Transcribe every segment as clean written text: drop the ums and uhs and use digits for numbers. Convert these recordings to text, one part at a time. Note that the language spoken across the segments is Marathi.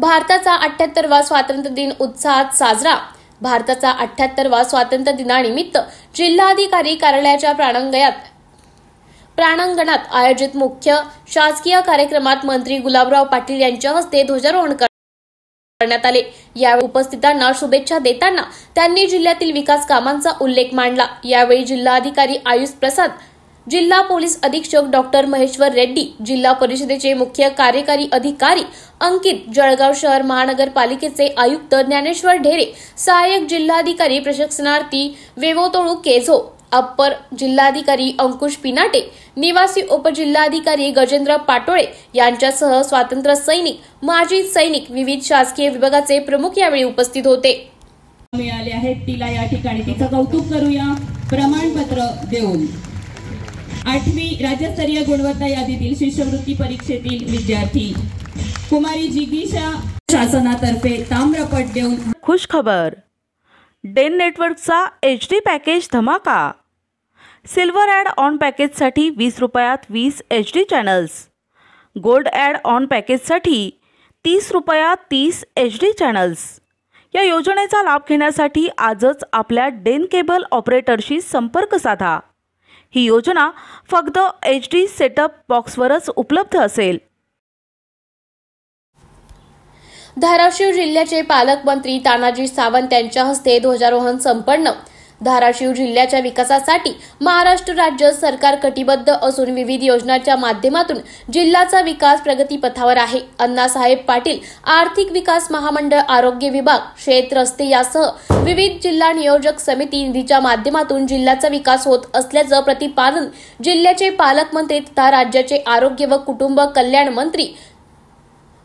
भारताचा 78वा स्वातंत्र्य दिन उत्साहात साजरा। भारताचा 78वा स्वातंत्र्य दिनानिमित्त जिल्हाधिकारी कार्यालयाच्या प्रांगणात आयोजित मुख्य शासकीय कार्यक्रमात मंत्री गुलाबराव पाटील यांच्या हस्ते ध्वजारोहण करण्यात आले। यावेळी उपस्थितांना शुभेच्छा देताना त्यांनी जिल्ह्यातील विकास कामांचा उल्लेख मांडला। यावेळी जिल्हाधिकारी आयुष प्रसाद, जिल्हा पोलीस अधीक्षक डॉक्टर महेश्वर रेड्डी, जिल्हा परिषदेचे मुख्य कार्यकारी अधिकारी अंकित, जळगाव शहर महानगरपालिकेचे आयुक्त ज्ञानेश्वर ढेरे, सहाय्यक जिल्हाधिकारी प्रशिक्षणार्थी वेवोतोळू केझो, अप्पर जिल्हाधिकारी अंकुश पिनाटे, निवासी उपजिल्हाधिकारी गजेंद्र पाटोळे यांच्यासह स्वातंत्र्य सैनिक, माजी सैनिक, विविध शासकीय विभागाचे प्रमुख यावेळी उपस्थित होते। मिळाले आहेत तिला या ठिकाणी तिचं कौतुक करूया प्रमाणपत्र देऊन। 8वी राज्यस्तरीय गुणवत्ता यादीतील शिष्यवृत्ती परीक्षेतील विद्यार्थी कुमारी जिगीषा शासनातर्फे ताम्रपट देऊन। खुश खबर, डेन नेटवर्कचा HD पॅकेज धमाका। सिल्वर ॲड ऑन पॅकेजसाठी 20 रुपयात 20 HD channels, gold add on पॅकेजसाठी 30 रुपयात 30 HD चॅनल्स। या योजनेचा लाभ घेण्यासाठी आजच आपल्या डेन केबल ऑपरेटरशी संपर्क साधा। ही योजना फक्त HD सेटअप बॉक्सवरच उपलब्ध असेल। धाराशिव जिल्ह्याचे पालकमंत्री तानाजी सावंत यांच्या हस्ते ध्वजारोहण संपन्न। धाराशिव जिल्ह्याच्या विकासासाठी महाराष्ट्र राज्य सरकार कटिबद्ध असून विविध योजनांच्या माध्यमातून जिल्ह्याचा विकास प्रगतीपथावर आहे। अण्णासाहेब पाटील आर्थिक विकास महामंडळ, आरोग्य विभाग, शेत रस्ते यासह विविध जिल्हा नियोजक समिती निधीच्या माध्यमातून जिल्ह्याचा विकास होत असल्याचं प्रतिपादन जिल्ह्याचे पालकमंत्री तथा राज्याचे आरोग्य व कुटुंब कल्याण मंत्री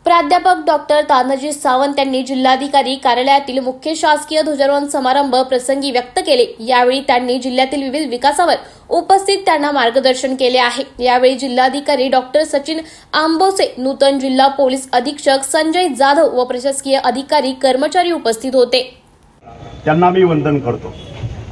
प्राध्यापक डॉक्टर तानाजी सावंत यांनी जिल्हाधिकारी कार्यालयातील मुख्य शासकीय ध्वजारोहण समारंभ प्रसंगी व्यक्त केले। यावेळी त्यांनी जिल्ह्यातील विविध विकासावर उपस्थित त्यांना मार्गदर्शन केले आहे। यावेळी जिल्हाधिकारी डॉक्टर सचिन आंबोसे, नूतन जिल्हा पोलीस अधीक्षक संजय जाधव व प्रशासकीय अधिकारी कर्मचारी उपस्थित होते। त्यांना मी वंदन करतो।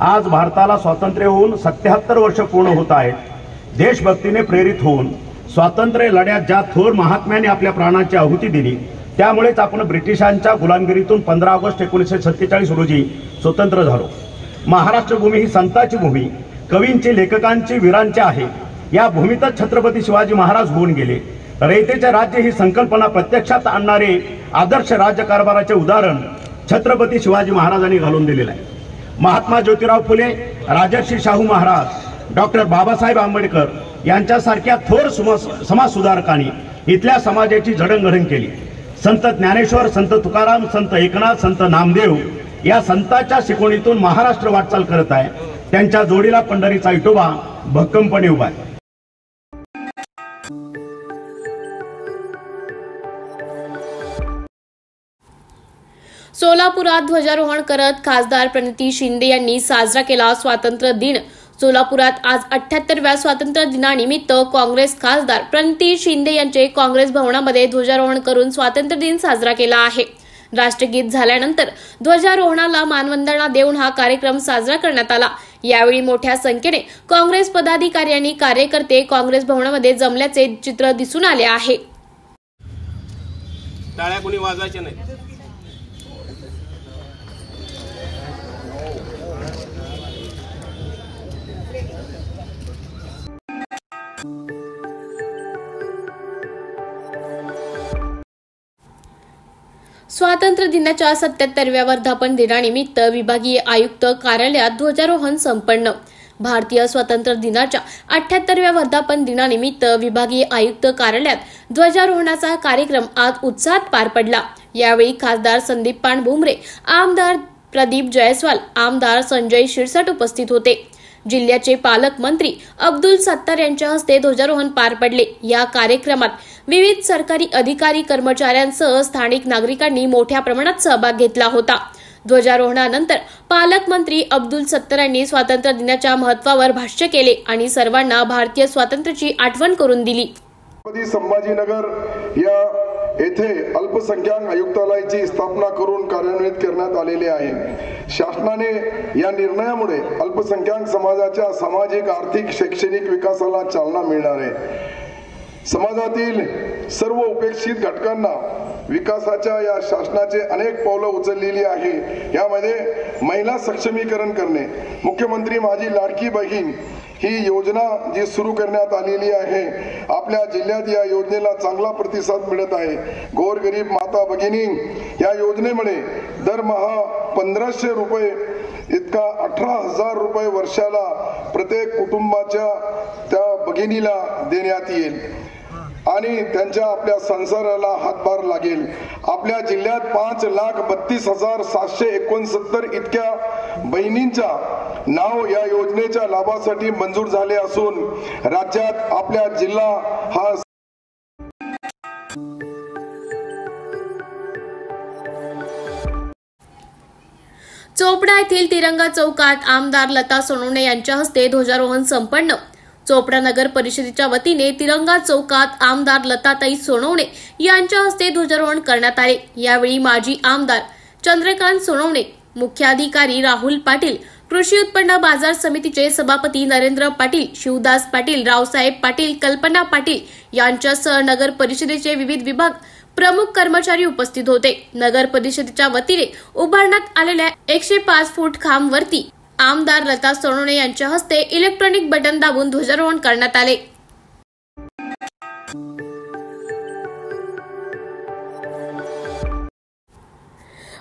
आज भारताला स्वातंत्र्य होऊन 77 वर्ष पूर्ण होत आहेत। देशभक्तीने प्रेरित होऊन स्वातंत्र्य लढ्यात ज्या थोर महात्म्याने आपल्या प्राणाची आहुती दिली, त्यामुळेच आपण ब्रिटिशांच्या गुलामगिरीतून 15 ऑगस्ट 1947 रोजी स्वतंत्र झालो। महाराष्ट्र भूमी ही संतांची भूमी, कवींची, लेखकांची, वीरांची आहे। या भूमीतच छत्रपती शिवाजी महाराज होऊन गेले। रयतेचे राज्य ही संकल्पना प्रत्यक्षात आणणारे आदर्श राज्यकारभाराचे उदाहरण छत्रपती शिवाजी महाराजांनी घालून दिलेले आहे। महात्मा ज्योतिराव फुले, राजर्षी शाहू महाराज, डॉक्टर बाबासाहेब आंबेडकर यांच्यासारख्या थोर समाज सुधारकांनी इथल्या समाजाची जडणघडण केली। संत ज्ञानेश्वर, संत तुकाराम, संत एकनाथ, संत नामदेव या संतांच्या शिकवणीतून महाराष्ट्र वाटचाल करत आहे। त्यांच्या जोडीला पंढरीचा विठोबा भक्कमपणे उभा आहे। सोलापुरात ध्वजारोहण करत खासदार प्रणिती शिंदे यांनी साजरा केला स्वातंत्र्य दिन। सोलापुरात आज 78व्या स्वातंत्र्य दिनानिमित्त काँग्रेस खासदार प्रणिती शिंदे यांचे काँग्रेस भवनामध्ये ध्वजारोहण करून स्वातंत्र्य दिन साजरा केला आहे। राष्ट्रगीत झाल्यानंतर ध्वजारोहणाला मानवंदना देऊन हा कार्यक्रम साजरा करण्यात आला। यावेळी मोठ्या संख्येने काँग्रेस पदाधिकारी आणि कार्यकर्ते काँग्रेस भवनामध्ये जमल्याचे चित्र दिसून आले आहे। टाळ्या कोणी वाजवायच्या नाही। स्वातंत्र्य दिनाच्या 77व्या वर्धापन दिनानिमित्त विभागीय आयुक्त कार्यालयात ध्वजारोहण संपन्न। भारतीय स्वातंत्र्य दिनाच्या 78व्या वर्धापन दिनानिमित्त विभागीय आयुक्त कार्यालयात ध्वजारोहणाचा कार्यक्रम आज उत्साहात पार पडला। यावेळी खासदार संदीप पानभुमरे, आमदार प्रदीप जयस्वाल, आमदार संजय शिरसाट उपस्थित होते। जिल्ह्याचे पालकमंत्री अब्दुल सत्तार यांच्या हस्ते ध्वजारोहण पार पडले। या कार्यक्रमात विविध सरकारी अधिकारी, कर्मचाऱ्यांसह स्थानिक नागरिकांनी मोठ्या प्रमाणात सहभाग घेतला होता। ध्वजारोहणानंतर पालकमंत्री अब्दुल सत्तार यांनी स्वातंत्र्य दिनाच्या महत्त्वावर भाष्य केले आणि सर्वांना भारतीय स्वातंत्र्याची आठवण करून दिली। संभाजीनगर या येथे अल्पसंख्याक आयुक्तालयाची स्थापना करून कार्यान्वित करण्यात आलेले आहे। शासनाने या निर्णयामुळे अल्पसंख्याक समाजाच्या सामाजिक, आर्थिक, शैक्षणिक विकासाला चालना मिळणार आहे। समाजातील सर्व उपेक्षित घटकांना विकासाच्या या शासनाचे अनेक पावलं उचललेली आहे। यामध्ये महिला सक्षमीकरण करणे, मुख्यमंत्री माझी लाडकी बहीण ही योजना जी सुरू करण्यात आलेली आहे, आपल्या जिल्ह्यात या योजनेला चांगला प्रतिसाद मिळत आहे। गोरगरीब माता भगिनी या योजनेमुळे दरमहा 1500 रुपये इतका 18,000 रुपये वर्षाला प्रत्येक कुटुंबाच्या त्या भगिनीला देण्यात येईल आणि त्यांच्या आपल्या संसाराला हातभार लागेल। आपल्या जिल्ह्यात 5,32,769 इतक्या बहिणींच्या नाव या योजनेच्या लाभासाठी मंजूर झाले असून राज्यात आपल्या जिल्हा हा चोपडा येथील तिरंगा चौकात आमदार लता सोनवणे यांच्या हस्ते ध्वजारोहण संपन्न। चोपडा नगर परिषदेच्या वतीने तिरंगा चौकात आमदार लताताई सोनवणे यांच्या हस्ते ध्वजारोहण करण्यात आले। यावेळी माजी आमदार चंद्रकांत सोनवणे, मुख्याधिकारी राहुल पाटील, कृषी उत्पन्न बाजार समितीचे सभापती नरेंद्र पाटील, शिवदास पाटील, रावसाहेब पाटील, कल्पना पाटील यांच्यासह नगर परिषदेचे विविध विभाग प्रमुख कर्मचारी उपस्थित होते। नगर परिषदेच्या वतीने उभारण्यात आलेल्या 105 फूट खांब वरती आमदार लता सोनवणे यांच्या हस्ते इलेक्ट्रॉनिक बटन दाबून ध्वजारोहण करण्यात आले।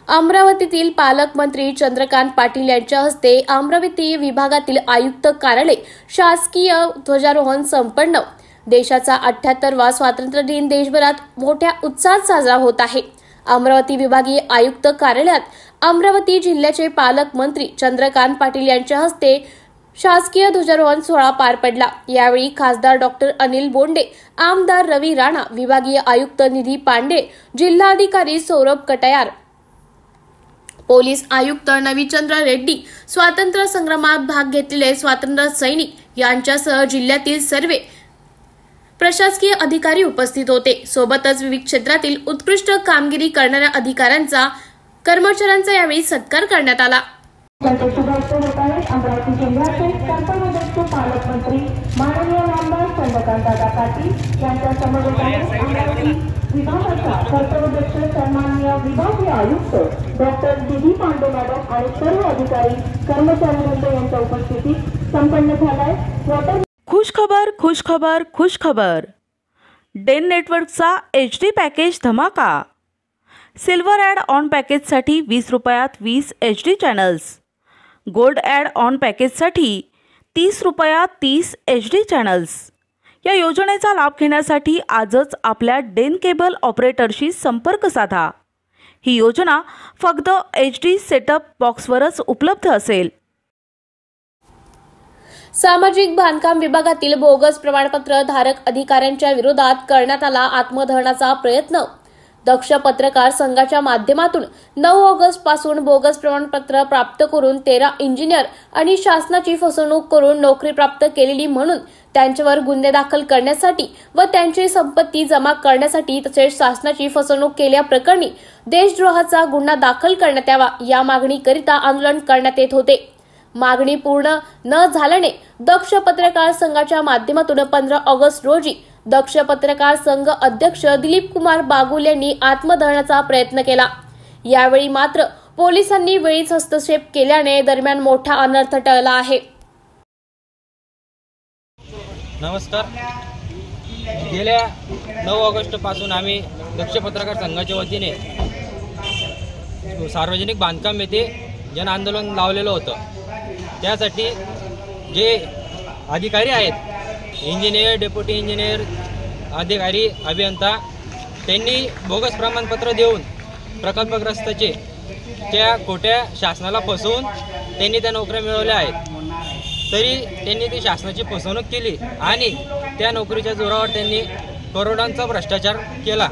अमरावतीतील पालकमंत्री चंद्रकांत पाटील यांच्या हस्ते अमरावती विभागातील आयुक्त कार्यालय शासकीय ध्वजारोहण संपन्न। देशाचा 78वा स्वातंत्र्य दिन देशभरात मोठ्या उत्साहात साजरा होत आहे। अमरावती विभागीय आयुक्त कार्यालयात अमरावती जिल्ह्याचे पालकमंत्री चंद्रकांत पाटील यांच्या हस्ते शासकीय ध्वजारोहण सोहळा पार पडला। यावेळी खासदार डॉक्टर अनिल बोंडे, आमदार रवी राणा, विभागीय आयुक्त निधी पांडे, जिल्हाधिकारी सौरभ कटयार, पोलीस आयुक्त नवीचंद्र रेड्डी, स्वातंत्र्य संग्रामात भाग घेतलेले स्वातंत्र्य सैनिक यांच्यासह जिल्ह्यातील सर्व प्रशासकीय अधिकारी उपस्थित होते। सोबतच विविध क्षेत्रातील उत्कृष्ट कामगिरी करणाऱ्या अधिकाऱ्यांचा, कर्मचाऱ्यांचा यावेळी सत्कार करण्यात आला। अमरावती जिल्ह्याचे कर्तव्यदक्ष पालकमंत्री माननीय आमदार चंद्रकांतदादा पाटील यांच्या समवेताने अमरावती विभागाचा कर्तव्यदक्ष सन्माननीय विभागीय आयुक्त डॉक्टर निधी पांडे मॅडम आणि सर्व अधिकारी कर्मचारी यांच्या उपस्थितीत संपन्न झालाय। खुशखबर खुशखबर खुशखबर। डेन नेटवर्कचा HD पॅकेज धमाका। सिल्वर ॲड ऑन पॅकेजसाठी 20 रुपयात 20 HD channels, gold add on पॅकेजसाठी 30 रुपयात 30 HD चॅनल्स। या योजनेचा लाभ घेण्यासाठी आजच आपल्या डेन केबल ऑपरेटरशी संपर्क साधा। ही योजना फक्त HD सेटअप बॉक्सवरच उपलब्ध असेल। सामाजिक बांधकाम विभागातील बोगस प्रमाणपत्र धारक अधिकाऱ्यांच्या विरोधात करण्यात आला आत्मदहनाचा प्रयत्न। दक्ष पत्रकार संघाच्या माध्यमातून 9 ऑगस्ट पासून बोगस प्रमाणपत्र प्राप्त करून 13 इंजिनियर आणि शासनाची फसवणूक करून नोकरी प्राप्त केलेली म्हणून त्यांच्यावर गुन्हे दाखल करण्यासाठी व त्यांची संपत्ती जमा करण्यासाठी तसेच शासनाची फसवणूक केल्याप्रकरणी देशद्रोहाचा गुन्हा दाखल करण्यात यावा या मागणीकरिता आंदोलन करण्यात येत होते। मागणी पूर्ण न झाल्याने दक्ष पत्रकार संघाच्या माध्यमातून 15 ऑगस्ट रोजी दक्ष पत्रकार संघ अध्यक्ष दिलीप कुमार बागुल यांनी आत्मदहनाचा प्रयत्न केला। यावेळी मात्र पोलिसांनी वेळीच हस्तक्षेप केल्याने दरम्यान मोठा अनर्थ टळला आहे। नमस्कार। गेल्या 9 ऑगस्ट पासून आम्ही दक्ष पत्रकार संघाच्या वतीने सार्वजनिक बांधकाम येथे जन आंदोलन लावलेलं होतं। त्यासाठी जे अधिकारी आहेत, इंजिनियर, डेप्युटी इंजिनियर, अधिकारी, अभियंता, त्यांनी बोगस प्रमाणपत्र देऊन प्रकल्पग्रस्ताचे त्या खोट्या शासनाला फसवून त्यांनी त्या नोकऱ्या मिळवल्या आहेत। तरी त्यांनी ती शासनाची फसवणूक केली आणि त्या नोकरीच्या जोरावर त्यांनी करोडांचा भ्रष्टाचार केला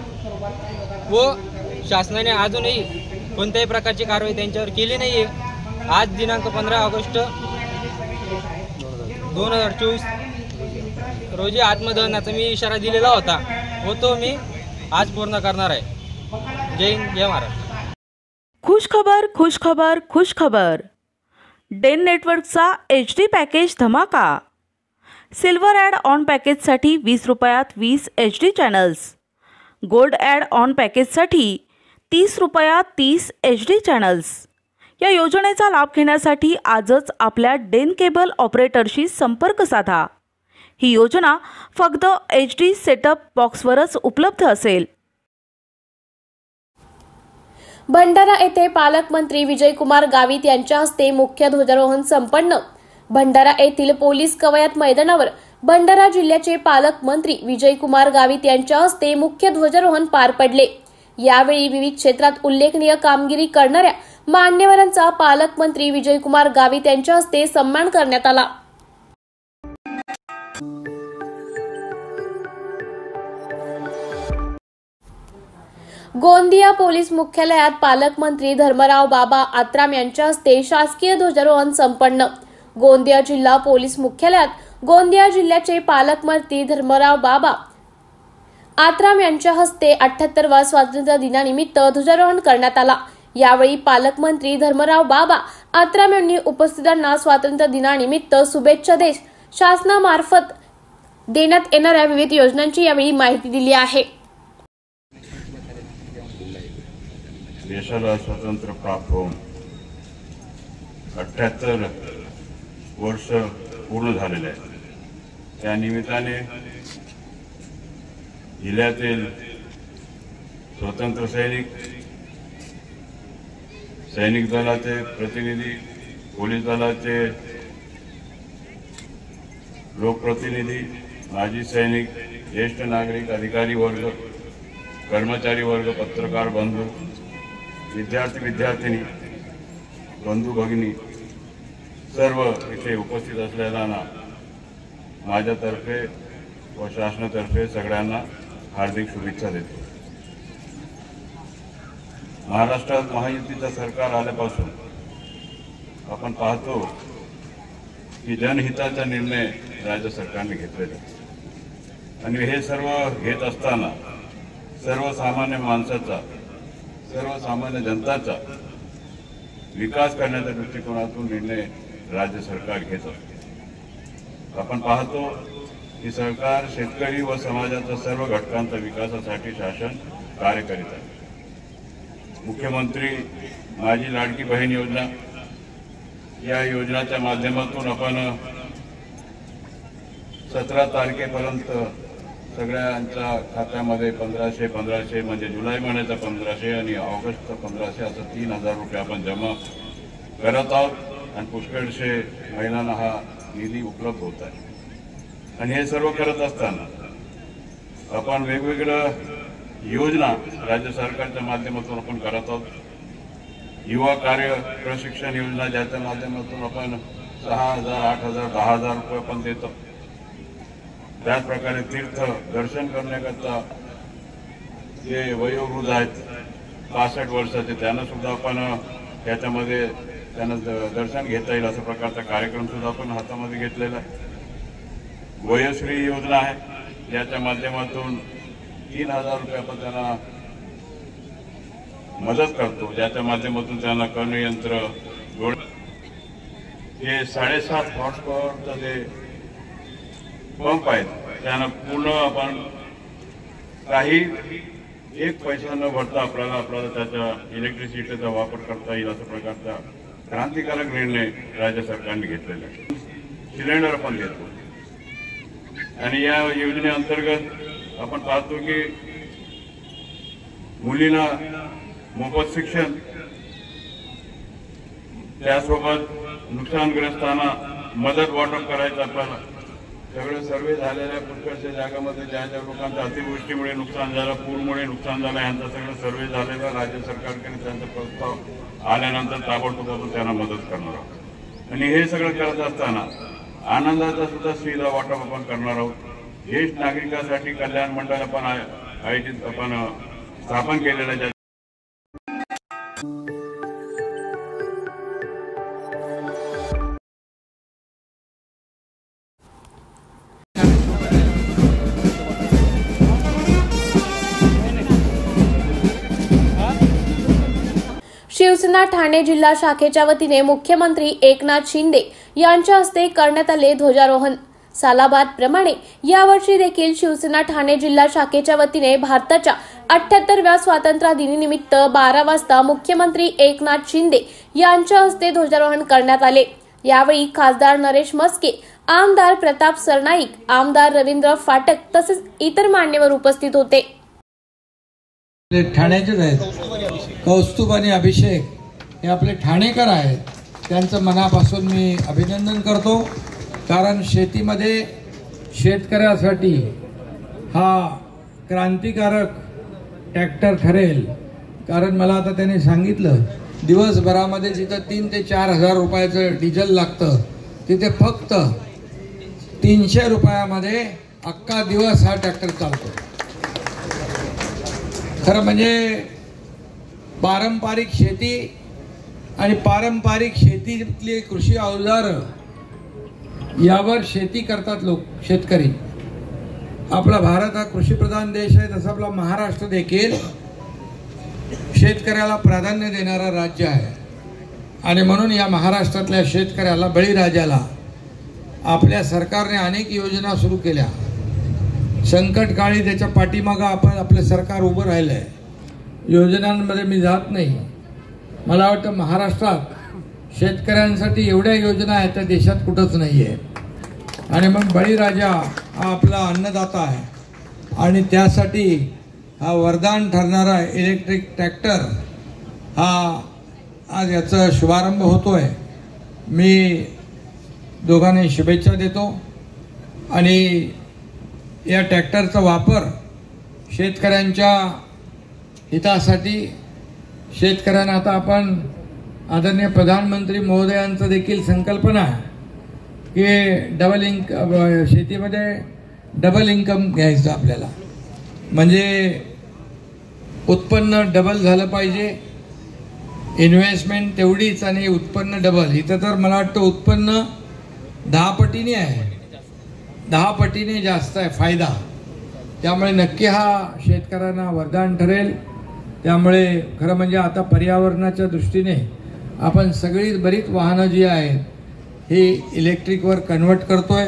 व शासनाने अजूनही कोणत्याही प्रकारची कारवाई त्यांच्यावर केली नाही आहे। आज दिनांक 15 ऑगस्ट 2024 रोजी आत्मदहनाचा मी इशारा दिलेला होता व तो मी आज पूर्ण करणार आहे। जय हिंद, जय महाराष्ट्र। खुशखबर खुशखबर खुशखबर। डेन नेटवर्कचा HD पॅकेज धमाका। सिल्वर ॲड ऑन पॅकेजसाठी 20 रुपयात 20 HD channels, gold add on पॅकेजसाठी 30 रुपयात 30 HD चॅनल्स. या योजनेचा लाभ घेण्यासाठी आजच आपल्या डेन केबल ऑपरेटरशी संपर्क साधा. ही योजना फक्त HD सेटअप बॉक्सवरच उपलब्ध असेल. भंडारा येथे पालकमंत्री विजयकुमार गावित यांच्या हस्ते मुख्य ध्वजारोहण संपन्न. भंडारा येथील पोलीस कवायत मैदानावर भंडारा जिल्ह्याचे पालकमंत्री विजयकुमार गावित यांच्या हस्ते मुख्य ध्वजारोहण पार पडले. यावेळी विविध क्षेत्रात उल्लेखनीय कामगिरी करणाऱ्या मान्यवरांचा पालकमंत्री विजयकुमार गावित यांच्या हस्ते सन्मान करण्यात आला. गोंदिया पोलीस मुख्यालयात पालकमंत्री धर्मराव बाबा आत्राम यांच्या हस्ते शासकीय ध्वजारोहण संपन्न. गोंदिया जिल्हा पोलीस मुख्यालयात गोंदिया जिल्ह्याचे पालकमंत्री धर्मराव बाबा आत्राम यांच्या हस्ते 78व्या स्वातंत्र्य दिनानिमित्त ध्वजारोहण करण्यात आला. यावेळी पालकमंत्री धर्मराव बाबा आत्राम यांनी उपस्थितांना स्वातंत्र्य दिनानिमित्त शुभेच्छा देत शासनामार्फत देण्यात येणाऱ्या विविध योजनांची यावेळी माहिती दिली आहे. देशाला स्वातंत्र्य प्राप्त होऊन 78 वर्ष पूर्ण झालेले आहेत. त्या निमित्ताने जिल्ह्यातील स्वातंत्र्य सैनिक दलाचे प्रतिनिधी, पोलीस दलाचे लोकप्रतिनिधी, माजी सैनिक, ज्येष्ठ नागरिक, अधिकारी वर्ग, कर्मचारी वर्ग, पत्रकार बंधू, विद्यार्थी विद्यार्थिनी, बंधू भगिनी सर्व इथे उपस्थित असलेल्यांना माझ्यातर्फे व शासनातर्फे सगळ्यांना हार्दिक शुभेच्छा देतो. महाराष्ट्रात महायुतीचं सरकार आल्यापासून आपण पाहतो की जनहिताचा निर्णय राज्य सरकारने घेतलेला आणि हे सर्व घेत असताना सर्वसामान्य माणसाचा, सर्वसामान्य जनताचा विकास करण्याच्या दृष्टिकोनातून निर्णय राज्य सरकार घेत असते. आपण पाहतो की सरकार शेतकरी व समाजाच्या सर्व घटकांच्या विकासासाठी शासन कार्य करीत आहे. मुख्यमंत्री माझी लाडकी बहीण योजना, या योजनेच्या माध्यमातून आपण 17 तारखेपर्यंत सगळ्यांच्या खात्यामध्ये 1500 म्हणजे जुलै महिन्याचा 1500 आणि ऑगस्टचा 1500 असं 3000 रुपये आपण जमा करत आहोत आणि पुष्कळशे महिलांना हा निधी उपलब्ध होत आहे. आणि हे सर्व करत असताना आपण वेगवेगळ्या योजना राज्य सरकारच्या माध्यमातून आपण करत आहोत. युवा कार्य प्रशिक्षण योजना, ज्याच्या माध्यमातून आपण 6000, 8000, 10000 रुपये आपण देतो. त्याच प्रकारे तीर्थ दर्शन करण्याकरता जे वयोवृद्ध आहेत 65 वर्षाचे त्यांना सुद्धा आपण त्याच्यामध्ये त्यांना दर्शन घेता येईल अशा प्रकारचा कार्यक्रम सुद्धा आपण हातामध्ये घेतलेला आहे. वयश्री योजना आहे, ज्याच्या माध्यमातून 3000 रुपये आपण त्यांना मदत करतो, ज्याच्या माध्यमातून त्यांना कर्णयंत्र, हे 7.5 हॉर्स पॉवरचा जे पंप आहेत त्यांना पूर्ण आपण काही एक पैसा न भरता आपल्याला त्याच्या इलेक्ट्रिसिटीचा वापर करता येईल अशा प्रकारचा क्रांतिकारक निर्णय राज्य सरकारने घेतलेला आहे. सिलेंडर आपण घेतो आणि या योजनेअंतर्गत आपण पाहतो की मुलींना मोफत शिक्षण, त्यासोबत नुकसानग्रस्तांना मदत वाटप करायचं. आपल्याला सगळे सर्वे झालेल्या पुष्कळच्या जागामध्ये ज्या ज्या लोकांच्या अतिवृष्टीमुळे नुकसान झालं, पूरमुळे नुकसान झालं, यांचा सगळं सर्वे झालेला राज्य सरकारकडे त्यांचा प्रस्ताव आल्यानंतर ताबडतोब आपण त्यांना मदत करणार आहोत. आणि हे सगळं करत असताना आनंदाचा सुद्धा सुविधा वाटप आपण करणार आहोत. ज्येष्ठ नागरिकांसाठी कल्याण मंडळ आपण आयोजित आपण स्थापन केलेलं आहे. शिवसेना ठाणे जिल्हा शाखेच्या वतीने मुख्यमंत्री एकनाथ शिंदे यांच्या हस्ते करण्यात आले ध्वजारोहण. सालाबाद प्रमाणे यावर्षी देखील शिवसेना ठाणे जिल्हा शाखेच्या वतीने भारताच्या 78व्या स्वातंत्र्य दिनानिमित्त 12 वाजता मुख्यमंत्री एकनाथ शिंदे यांच्या हस्ते ध्वजारोहण करण्यात आले। यावेळी खासदार नरेश म्हस्के, आमदार प्रताप सरनाईक, आमदार रवींद्र फाटक तसेच इतर मान्यवर उपस्थित होते। ठाण्याचेच आहेत कौस्तुभ आणि अभिषेक हे आपले ठाणेकर आहेत, त्यांचं मनापासून मी अभिनंदन करतो। कारण शेतीमध्ये शेतकऱ्यासाठी हा क्रांतिकारक ट्रॅक्टर ठरेल। कारण मला आता त्यांनी सांगितलं दिवसभरामध्ये जिथं 3 ते 4 हजार रुपयाचं डिझेल लागतं तिथे फक्त 300 रुपयामध्ये अख्खा दिवस हा ट्रॅक्टर चालतो। खरं म्हणजे पारंपरिक शेती आणि पारंपरिक शेतीतली कृषी अवजार यावर शेती करतात लोक, शेतकरी। आपला भारत हा कृषीप्रधान देश आहे, तसा आपला महाराष्ट्र देखील शेतकऱ्याला प्राधान्य देणारा राज्य आहे। आणि म्हणून या महाराष्ट्रातल्या शेतकऱ्याला, बळीराजाला आपल्या सरकारने अनेक योजना सुरू केल्या। संकट काळी त्याच्या पाठीमागं आपण आपलं सरकार उभं राहिलं आहे। योजनांमध्ये मी जात नाही, मला वाटतं महाराष्ट्रात शेतकऱ्यांसाठी एवढ्या योजना आहेत त्या देशात कुठंच नाही आहे। आणि मग बळीराजा हा आपला अन्नदाता आहे आणि त्यासाठी हा वरदान ठरणारा इलेक्ट्रिक ट्रॅक्टर हा आज याचा शुभारंभ होतोय। मी दोघांनी शुभेच्छा देतो आणि या ट्रॅक्टरचा वापर शेतकऱ्यांच्या हितासाठी, शेतकऱ्यांना आता आपण आदरणीय प्रधानमंत्री महोदयांचं देखील संकल्पना आहे की शेतीमध्ये डबल इन्कम घ्यायचं आपल्याला, म्हणजे उत्पन्न डबल झालं पाहिजे, इन्व्हेस्टमेंट तेवढीच आणि उत्पन्न डबल। इथं तर मला वाटतं उत्पन्न 10 पटीने आहे, 10 पटीने जास्त आहे फायदा। त्यामुळे नक्की हा शेतकऱ्यांना वरदान ठरेल। त्यामुळे खरं म्हणजे आता पर्यावरणाच्या दृष्टीने आपण सगळी बरीच वाहनं जी आहेत ही इलेक्ट्रिकवर कन्वर्ट करतोय।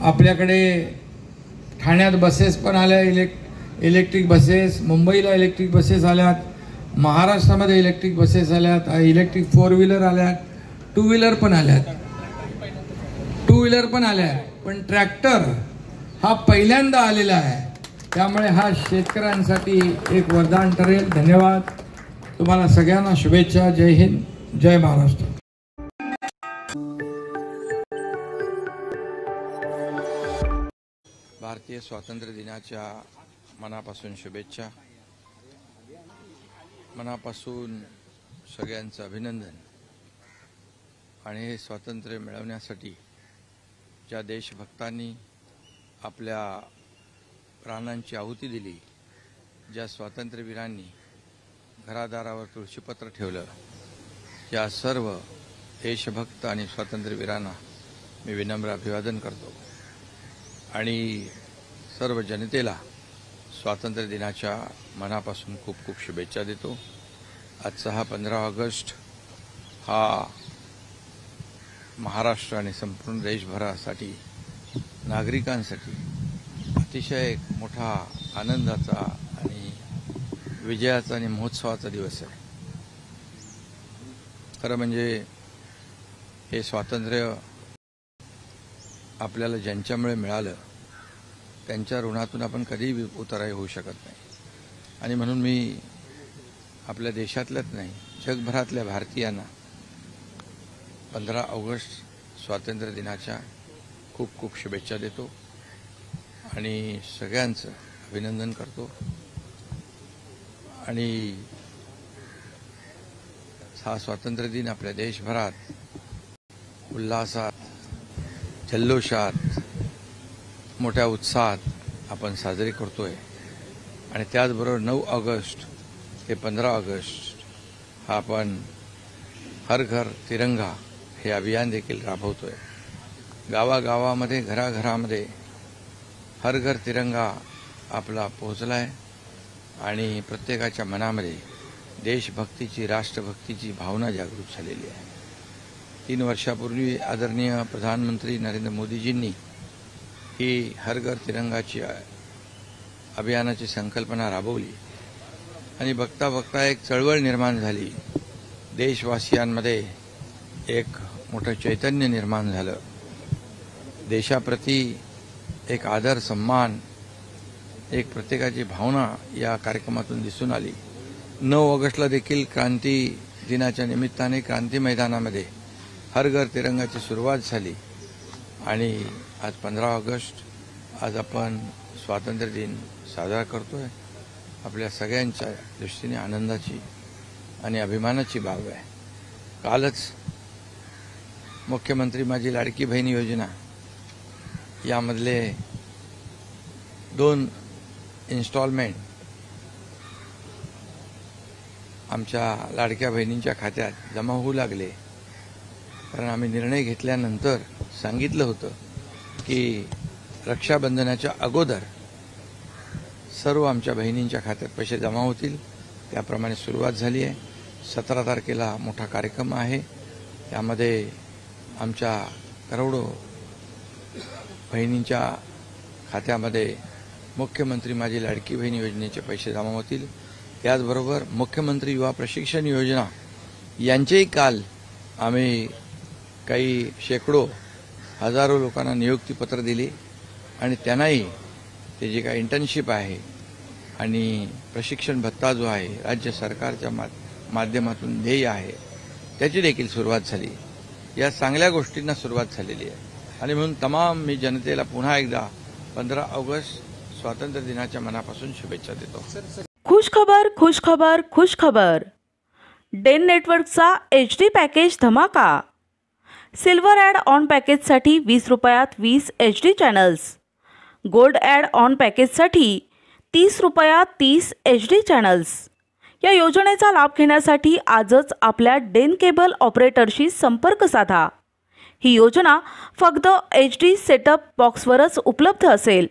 आपल्याकडे ठाण्यात बसेस पण आल्या, इलेक्ट्रिक बसेस, मुंबईला इलेक्ट्रिक बसेस आल्यात, महाराष्ट्रामध्ये इलेक्ट्रिक बसेस आल्यात, इलेक्ट्रिक 4 व्हीलर आल्यात, 2 व्हीलर पण आल्यात, 2 व्हीलर पण आल्यात, पण ट्रॅक्टर हा पहिल्यांदा आलेला आहे। त्यामुळे हा शेतकऱ्यांसाठी एक वरदान ठरेल। धन्यवाद, तुम्हाला सगळ्यांना शुभेच्छा। जय हिंद, जय महाराष्ट्र। भारतीय स्वातंत्र्य दिनाच्या मनापासून शुभेच्छा, मनापासून सगळ्यांचं अभिनंदन। आणि हे स्वातंत्र्य मिळवण्यासाठी ज्या देशभक्तांनी आपल्या प्राणांची आहुती दिली, ज्या स्वातंत्र्यवीरांनी घरादारावर तुळशीपत्र ठेवलं, या सर्व देशभक्त आणि स्वातंत्र्यवीरांना मी विनम्र अभिवादन करतो आणि सर्व जनतेला स्वातंत्र्य दिनाच्या मनापासून खूप खूप शुभेच्छा देतो। आजचा हा 15 ऑगस्ट हा महाराष्ट्र आणि संपूर्ण देशभरासाठी, नागरिकांसाठी अतिशय एक मोठा आनंदाचा आणि विजयाचा आणि महोत्सवाचा दिवस आहे। खरं म्हणजे हे स्वातंत्र्य आपल्याला ज्यांच्यामुळे मिळालं त्यांच्या ऋणातून आपण कधीही उतराई होऊ शकत नाही। आणि म्हणून मी आपल्या देशातल्याच नाही, जगभरातल्या भारतीयांना 15 ऑगस्ट स्वातंत्र्य दिनाच्या खूप खूप शुभेच्छा देतो आणि सगळ्यांचं अभिनंदन करतो। आणि हा स्वातंत्र्य दिन आपल्या देशभरात उल्हासात, जल्लोषात, मोठ्या उत्साहात आपण साजरे करतोय। आणि त्याचबरोबर 9 ऑगस्ट ते 15 ऑगस्ट हा आपण हर घर तिरंगा हे अभियान देखील राबवतोय। गावागावामध्ये, घराघरामध्ये हर घर तिरंगा आपला पोहोचलाय आणि प्रत्येकाच्या मनामध्ये देशभक्तीची, राष्ट्रभक्तीची भावना जागृत झालेली आहे। 3 वर्षापूर्वी आदरणीय प्रधानमंत्री नरेंद्र मोदीजींनी ही हर घर तिरंगाची अभियानाची संकल्पना राबवली आणि बघता बघता एक चळवळ निर्माण झाली. देशवासियांमध्ये एक मोठं चैतन्य निर्माण झालं. देशाप्रती एक आदर सन्मान, एक प्रत्येकाची भावना या कार्यक्रमातून दिसून आली. 9 ऑगस्टला देखील क्रांती दिनाच्या निमित्ताने क्रांती मैदानामध्ये हर घर तिरंगाची सुरुवात झाली आणि आज 15 ऑगस्ट, आज आपण स्वातंत्र्य दिन साजरा करतोय. आपल्या सगळ्यांच्या दृष्टीने आनंदाची आणि अभिमानाची बाब आहे. कालच मुख्यमंत्री माझी लाडकी बहीण योजना यामधले 2 इन्स्टॉलमेंट आमच्या लाडक्या बहिणींच्या खात्यात जमा होऊ लागले. कारण आम्ही निर्णय घेतल्यानंतर सांगितलं होतं की रक्षाबंधनाच्या अगोदर सर्व आमच्या बहिणींच्या खात्यात पैसे जमा होतील. त्याप्रमाणे सुरुवात झाली आहे. 17 तारखेला मोठा कार्यक्रम आहे. त्यामध्ये आमच्या करोडो बहिणींच्या खात्यामध्ये मुख्यमंत्री माझी लाडकी बहीण योजनेचे पैसे जमा होतील. त्याचबरोबर मुख्यमंत्री युवा प्रशिक्षण योजना यांचेही काल आम्ही काही शेकडो हजारो लोकांना नियुक्तीपत्र दिली आणि त्यांनाही ते जे काही इंटर्नशिप आहे आणि प्रशिक्षण भत्ता जो आहे राज्य सरकारच्या माध्यमातून देय आहे त्याची देखील सुरुवात झाली. या चांगल्या गोष्टींना सुरुवात झालेली आहे आणि म्हणून तमाम मी जनतेला पुन्हा एकदा 15 ऑगस्ट स्वातंत्र्य दिनाच्या मनापासून शुभेच्छा देतो. खुशखबर खुशखबर खुशखबर. डेन नेटवर्कचा HD पॅकेज धमाका. सिल्वर ॲड ऑन पॅकेजसाठी 20 रुपयात 20 HD channels. Gold add on पॅकेजसाठी 30 रुपयात 30 HD चॅनल्स. या योजनेचा लाभ घेण्यासाठी आजच आपल्या डेन केबल ऑपरेटरशी संपर्क साधा. ही योजना फक्त HD सेटअप बॉक्सवरच उपलब्ध असेल.